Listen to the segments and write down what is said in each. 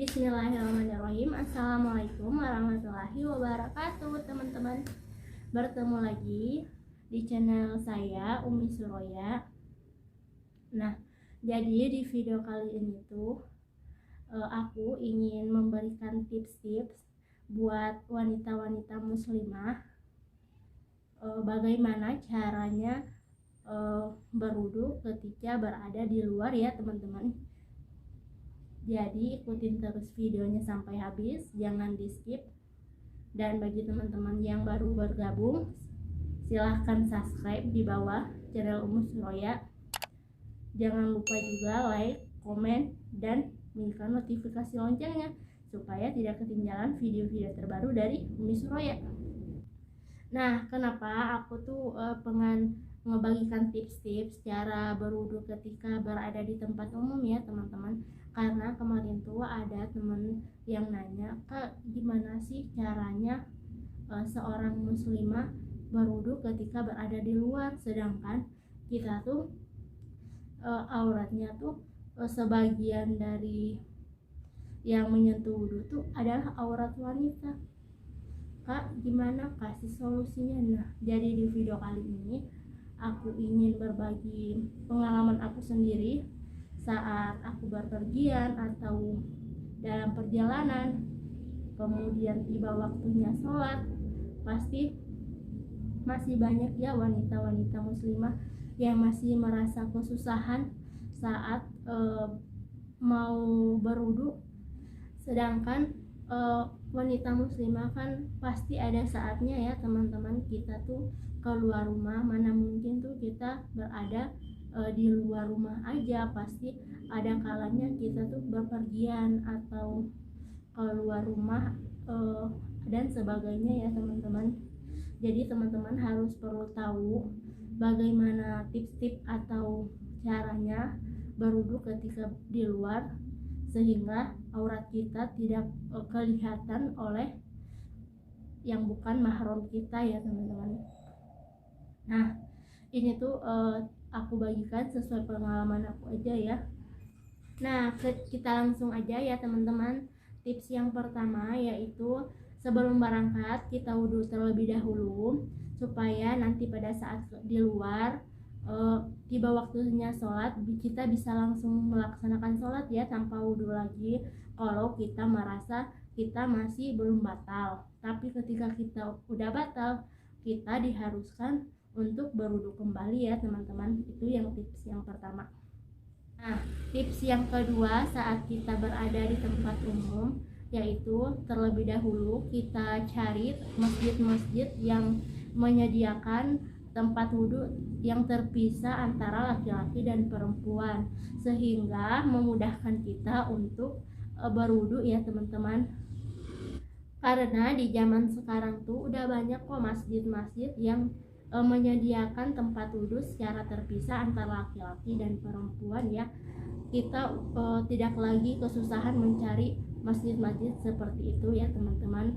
Bismillahirrahmanirrahim. Assalamualaikum warahmatullahi wabarakatuh, teman-teman. Bertemu lagi di channel saya, Umi Suroya. Nah, jadi di video kali ini tuh aku ingin memberikan tips-tips buat wanita-wanita muslimah, bagaimana caranya berwudu ketika berada di luar ya, teman-teman. Jadi ikutin terus videonya sampai habis, jangan di skip. Dan bagi teman-teman yang baru bergabung, silahkan subscribe di bawah channel Umu Suroya. Jangan lupa juga like, komen, dan nyalakan notifikasi loncengnya supaya tidak ketinggalan video-video terbaru dari Umi Suroya. Nah, kenapa aku tuh pengen ngebagikan tips-tips cara berwudu ketika berada di tempat umum ya, teman-teman. Karena kemarin tuh ada temen yang nanya, Kak, gimana sih caranya seorang muslimah berwudu ketika berada di luar, sedangkan kita tuh auratnya tuh sebagian dari yang menyentuh wudu tuh adalah aurat wanita. Kak, gimana, kasih solusinya? Nah, jadi di video kali ini aku ingin berbagi pengalaman aku sendiri saat aku berpergian atau dalam perjalanan, kemudian tiba waktunya sholat. Pasti masih banyak ya wanita-wanita muslimah yang masih merasa kesusahan saat mau berwudu, sedangkan wanita muslimah kan pasti ada saatnya ya, teman-teman, kita tuh keluar rumah. Mana mungkin tuh kita berada di luar rumah aja, pasti ada kalanya kita tuh berpergian atau keluar rumah dan sebagainya ya, teman-teman. Jadi teman-teman harus perlu tahu bagaimana tips-tips atau caranya berwudu ketika di luar, sehingga aurat kita tidak kelihatan oleh yang bukan mahram kita ya, teman-teman. Nah, ini tuh aku bagikan sesuai pengalaman aku aja ya. Nah, kita langsung aja ya, teman-teman. Tips yang pertama yaitu sebelum berangkat kita wudhu terlebih dahulu, supaya nanti pada saat di luar tiba waktunya sholat, kita bisa langsung melaksanakan sholat ya, tanpa wudhu lagi. Kalau kita merasa kita masih belum batal, tapi ketika kita udah batal, kita diharuskan untuk berwudu kembali ya, teman-teman. Itu yang tips yang pertama. Nah, tips yang kedua saat kita berada di tempat umum, yaitu terlebih dahulu kita cari masjid-masjid yang menyediakan tempat wudhu yang terpisah antara laki-laki dan perempuan, sehingga memudahkan kita untuk berwudu ya, teman-teman. Karena di zaman sekarang tuh udah banyak kok masjid-masjid yang menyediakan tempat wudhu secara terpisah antara laki-laki dan perempuan ya. Kita tidak lagi kesusahan mencari masjid-masjid seperti itu ya, teman-teman.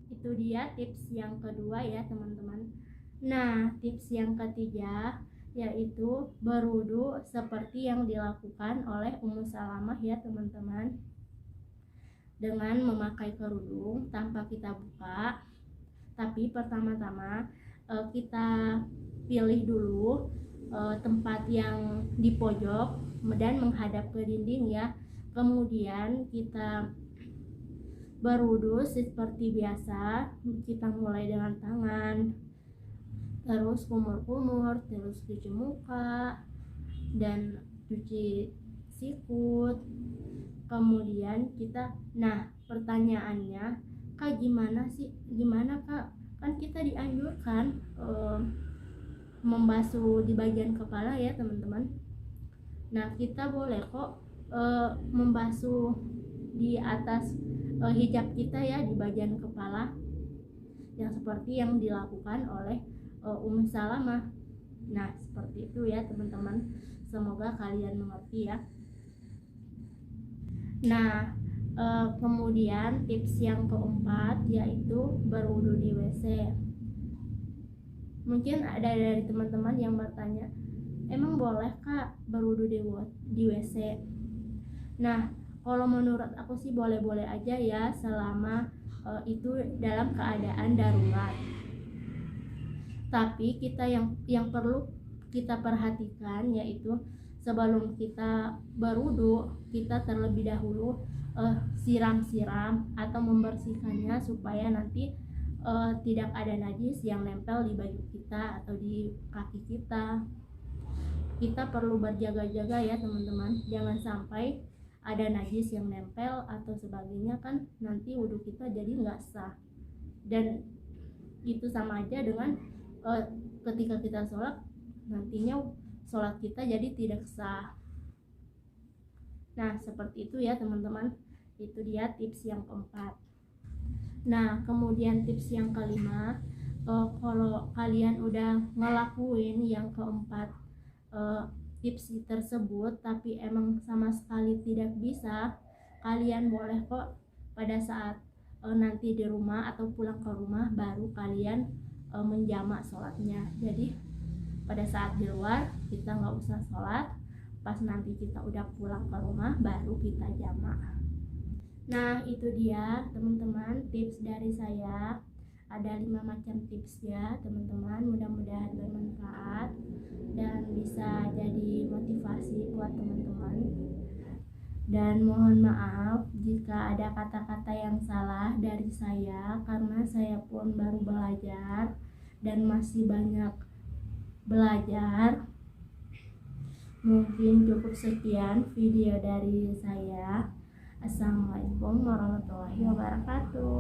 Itu dia tips yang kedua ya, teman-teman. Nah, tips yang ketiga yaitu berwudu seperti yang dilakukan oleh Ummu Salamah ya, teman-teman, dengan memakai kerudung tanpa kita buka. Tapi pertama-tama kita pilih dulu tempat yang di pojok dan menghadap ke dinding ya. Kemudian kita berwudu seperti biasa. Kita mulai dengan tangan, terus kumur-kumur, terus cuci muka dan cuci sikut. Kemudian kita, nah pertanyaannya, Kak, gimana Kak? Kan kita dianjurkan membasuh di bagian kepala ya, teman-teman. Nah, kita boleh kok membasuh di atas hijab kita ya, di bagian kepala, yang seperti yang dilakukan oleh Ummu Salamah. Nah, seperti itu ya, teman-teman. Semoga kalian mengerti ya. Nah, kemudian tips yang keempat yaitu berwudu di WC. Mungkin ada dari teman-teman yang bertanya, emang boleh Kak berwudu di WC? Nah, kalau menurut aku sih boleh-boleh aja ya, selama itu dalam keadaan darurat. Tapi kita yang perlu kita perhatikan yaitu sebelum kita berwudu, kita terlebih dahulu siram-siram atau membersihkannya supaya nanti tidak ada najis yang nempel di baju kita atau di kaki kita. Kita perlu berjaga-jaga ya teman-teman, jangan sampai ada najis yang nempel atau sebagainya, kan nanti wudhu kita jadi nggak sah, dan itu sama aja dengan ketika kita sholat nantinya sholat kita jadi tidak sah. Nah seperti itu ya teman-teman, itu dia tips yang keempat. Nah kemudian tips yang kelima, kalau kalian udah ngelakuin yang keempat tips tersebut tapi emang sama sekali tidak bisa, kalian boleh kok pada saat nanti di rumah atau pulang ke rumah baru kalian menjamak sholatnya. Jadi pada saat di luar kita nggak usah sholat, pas nanti kita udah pulang ke rumah baru kita jamak. Nah itu dia teman-teman tips dari saya. Ada 5 macam tips ya teman-teman, mudah-mudahan bermanfaat dan bisa jadi motivasi buat teman-teman. Dan mohon maaf jika ada kata-kata yang salah dari saya, karena saya pun baru belajar dan masih banyak belajar. Mungkin cukup sekian video dari saya. Assalamualaikum warahmatullahi wabarakatuh.